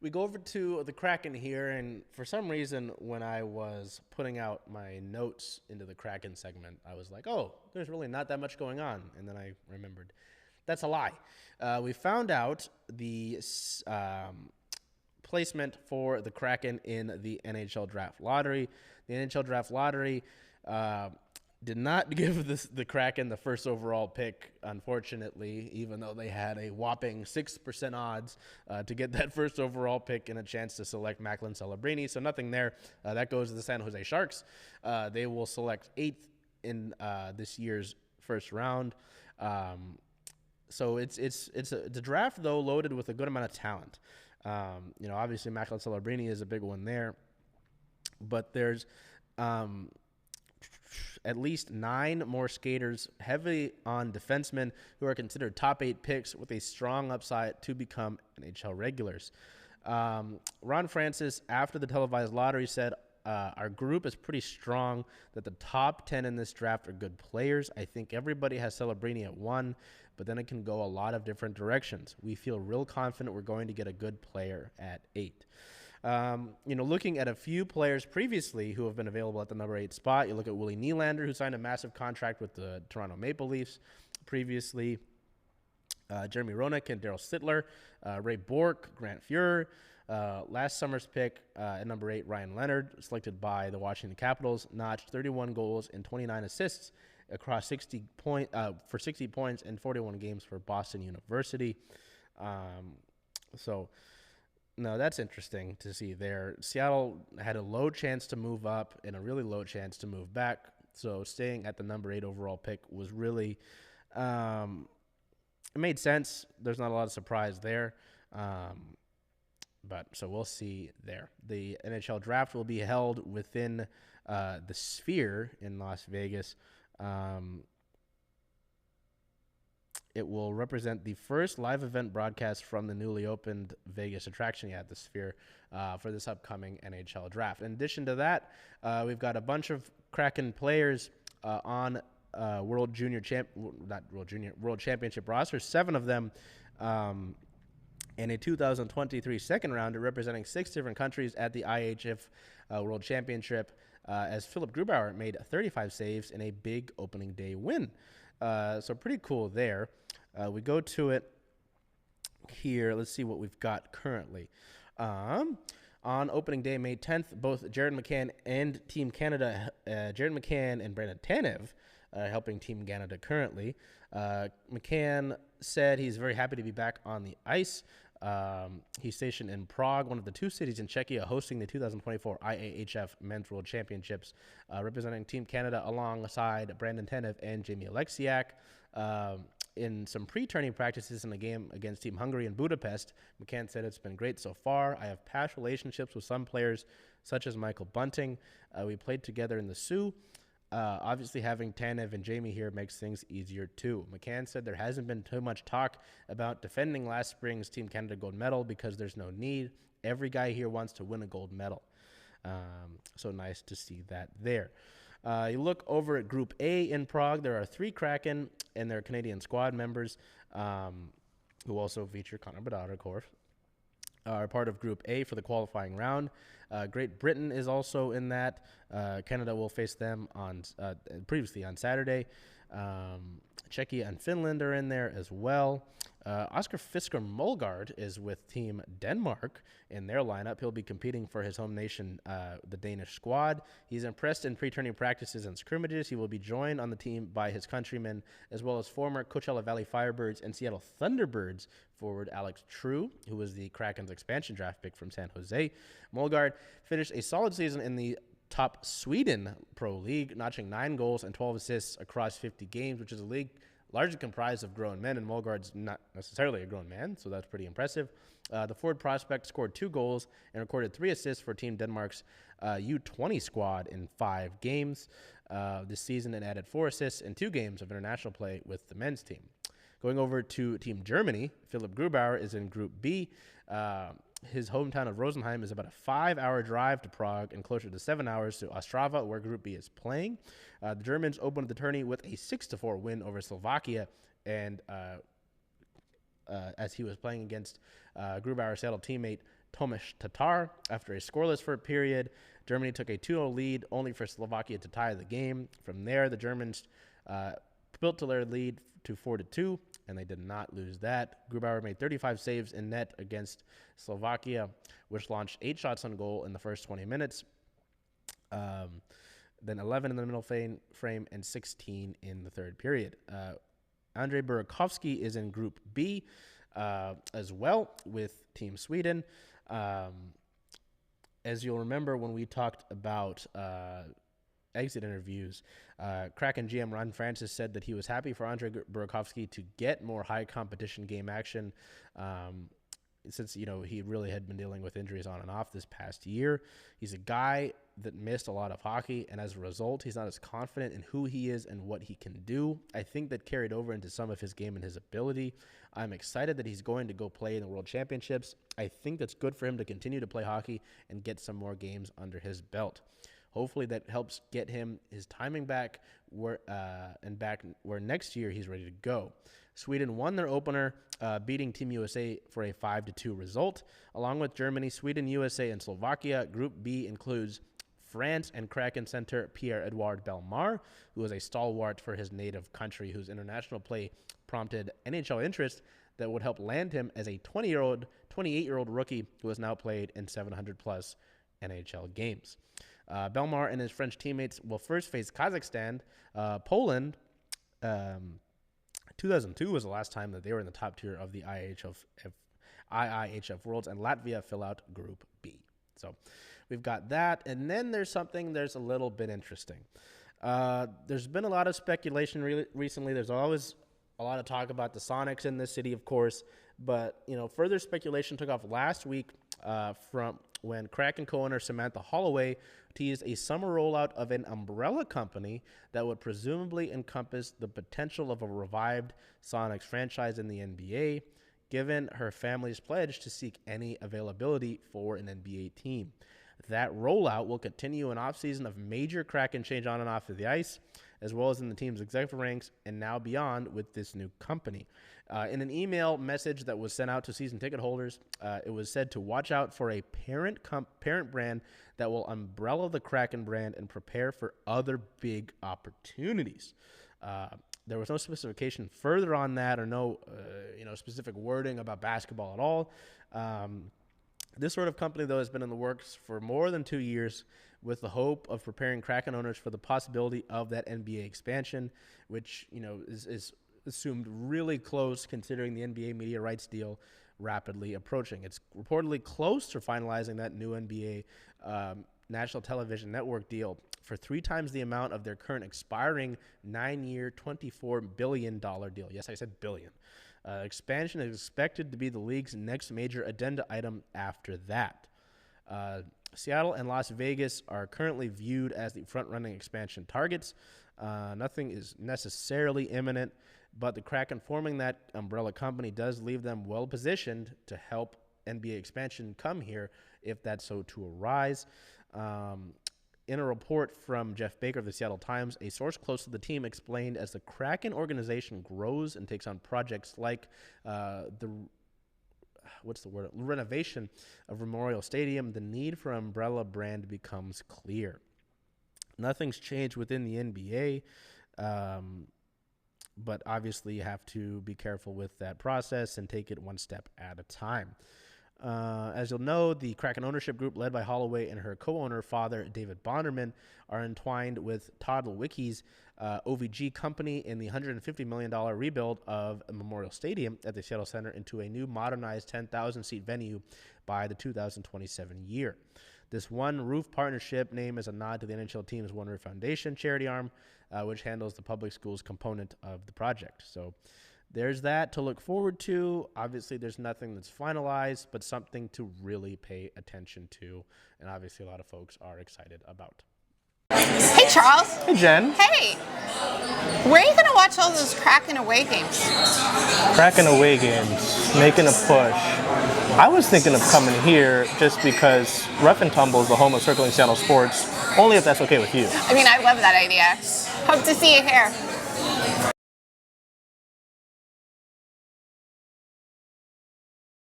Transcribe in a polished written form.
We go over to the Kraken here, and for some reason, when I was putting out my notes into the Kraken segment, I was like, oh, there's really not that much going on. And then I remembered that's a lie. We found out the placement for the Kraken in the NHL Draft lottery. The NHL Draft lottery did not give the Kraken the first overall pick, unfortunately, even though they had a whopping 6% odds to get that first overall pick and a chance to select Macklin Celebrini. So nothing there. That goes to the San Jose Sharks. They will select 8th in this year's first round. So it's a draft, though, loaded with a good amount of talent. Obviously Macklin Celebrini is a big one there, but there's at least 9 more skaters heavy on defensemen who are considered top 8 picks with a strong upside to become NHL regulars. Ron Francis, after the televised lottery, said, our group is pretty strong, that the top 10 in this draft are good players. I think everybody has Celebrini at 1, but then it can go a lot of different directions. We feel real confident we're going to get a good player at 8. Looking at a few players previously who have been available at the number 8 spot, you look at Willie Nylander, who signed a massive contract with the Toronto Maple Leafs previously, Jeremy Roenick and Daryl Sittler, Ray Bourque, Grant Fuhrer, last summer's pick at number 8, Ryan Leonard, selected by the Washington Capitals, notched 31 goals and 29 assists across 60 points in 41 games for Boston University. No, that's interesting to see there. Seattle had a low chance to move up and a really low chance to move back. So staying at the number 8 overall pick was really, it made sense. There's not a lot of surprise there. But so we'll see there. The NHL draft will be held within the Sphere in Las Vegas. It will represent the first live event broadcast from the newly opened Vegas attraction, the Sphere, for this upcoming NHL draft. In addition to that, we've got a bunch of Kraken players on World Championship roster. 7 of them in a 2023 second rounder representing 6 different countries at the IIHF World Championship, as Philip Grubauer made 35 saves in a big opening day win. So pretty cool there. We go to it here. Let's see what we've got currently. On opening day, May 10th, both Jared McCann and Team Canada, Jared McCann and Brandon Tanev, helping Team Canada currently. McCann said he's very happy to be back on the ice. He's stationed in Prague, one of the 2 cities in Czechia hosting the 2024 IIHF Men's World Championships, representing Team Canada alongside Brandon Tanev and Jamie Alexiak. In some pre-tourney practices in the game against Team Hungary in Budapest, McCann said it's been great so far. I have past relationships with some players, such as Michael Bunting. We played together in the Sioux. Obviously, having Tanev and Jamie here makes things easier, too. McCann said there hasn't been too much talk about defending last spring's Team Canada gold medal because there's no need. Every guy here wants to win a gold medal. So nice to see that there. You look over at Group A in Prague. There are 3 Kraken and their Canadian squad members who also feature Connor Bedard, of course, are part of Group A for the qualifying round. Great Britain is also in that. Canada will face them previously on Saturday. Czechia and Finland are in there as well. Oscar Fisker Molgaard is with Team Denmark in their lineup. He'll be competing for his home nation, the Danish squad. He's impressed in pre-tourney practices and scrimmages. He will be joined on the team by his countrymen, as well as former Coachella Valley Firebirds and Seattle Thunderbirds forward Alex True, who was the Kraken's expansion draft pick from San Jose. Molgaard finished a solid season in the top Sweden Pro League, notching 9 goals and 12 assists across 50 games, which is a league largely comprised of grown men, and Molgaard's not necessarily a grown man, so that's pretty impressive. The forward prospect scored 2 goals and recorded 3 assists for Team Denmark's U20 squad in 5 games this season, and added 4 assists in 2 games of international play with the men's team. Going over to Team Germany, Philip Grubauer is in Group B. His hometown of Rosenheim is about a 5-hour drive to Prague and closer to 7 hours to Ostrava, where Group B is playing. The Germans opened the tourney with a 6-4 win over Slovakia, and as he was playing against Grubauer's Seattle teammate Tomáš Tatar. After a scoreless first period, Germany took a 2-0 lead, only for Slovakia to tie the game. From there, the Germans built to their lead to 4-2, and they did not lose that. Grubauer made 35 saves in net against Slovakia, which launched 8 shots on goal in the first 20 minutes. Then 11 in the middle frame and 16 in the third period. Andrei Burakovsky is in Group B as well with Team Sweden. As you'll remember when we talked about exit interviews, Kraken GM Ron Francis said that he was happy for Andrei Burakovsky to get more high competition game action since, he really had been dealing with injuries on and off this past year. He's a guy that missed a lot of hockey, and as a result, he's not as confident in who he is and what he can do. I think that carried over into some of his game and his ability. I'm excited that he's going to go play in the World Championships. I think that's good for him to continue to play hockey and get some more games under his belt. Hopefully that helps get him his timing back where next year he's ready to go. Sweden won their opener, beating Team USA for a 5-2 result. Along with Germany, Sweden, USA, and Slovakia, Group B includes France and Kraken center Pierre-Edouard Bellemare, who is a stalwart for his native country, whose international play prompted NHL interest that would help land him as a 28-year-old rookie who has now played in 700-plus NHL games. Bellemare and his French teammates will first face Kazakhstan. Poland, 2002 was the last time that they were in the top tier of the IIHF Worlds, and Latvia fill out Group B. So we've got that, and then there's a little bit interesting. There's been a lot of speculation recently. There's always a lot of talk about the Sonics in this city, of course, but further speculation took off last week from when Kraken co-owner Samantha Holloway teased a summer rollout of an umbrella company that would presumably encompass the potential of a revived Sonics franchise in the NBA, given her family's pledge to seek any availability for an NBA team. That rollout will continue an offseason of major Kraken change on and off of the ice, as well as in the team's executive ranks and now beyond with this new company. In an email message that was sent out to season ticket holders, it was said to watch out for a parent brand that will umbrella the Kraken brand and prepare for other big opportunities. There was no specification further on that, or no specific wording about basketball at all. This sort of company, though, has been in the works for more than 2 years, with the hope of preparing Kraken owners for the possibility of that NBA expansion, which is assumed really close considering the NBA media rights deal rapidly approaching. It's reportedly close to finalizing that new NBA national television network deal for 3 times the amount of their current expiring 9-year, $24 billion deal. Yes, I said billion. Expansion is expected to be the league's next major addenda item after that. Seattle and Las Vegas are currently viewed as the front-running expansion targets. Nothing is necessarily imminent, but the Kraken forming that umbrella company does leave them well-positioned to help NBA expansion come here if that's so to arise. In a report from Jeff Baker of the Seattle Times, a source close to the team explained as the Kraken organization grows and takes on projects like renovation of Memorial Stadium, the need for umbrella brand becomes clear. Nothing's changed within the NBA, but obviously you have to be careful with that process and take it one step at a time. As you'll know, the Kraken ownership group led by Holloway and her co-owner, father David Bonderman, are entwined with Todd Lewicki's OVG company in the $150 million rebuild of a Memorial Stadium at the Seattle Center into a new modernized 10,000-seat venue by the 2027 year. This One Roof partnership name is a nod to the NHL team's One Roof Foundation charity arm, which handles the public schools component of the project. So there's that to look forward to. Obviously, there's nothing that's finalized, but something to really pay attention to, and obviously a lot of folks are excited about. Hey, Charles. Hey, Jen. Hey. Where are you going to watch all those Kraken away games? Kraken away games, making a push. I was thinking of coming here just because Rough and Tumble is the home of Circling Seattle sports, only if that's okay with you. I mean, I love that idea. Hope to see you here.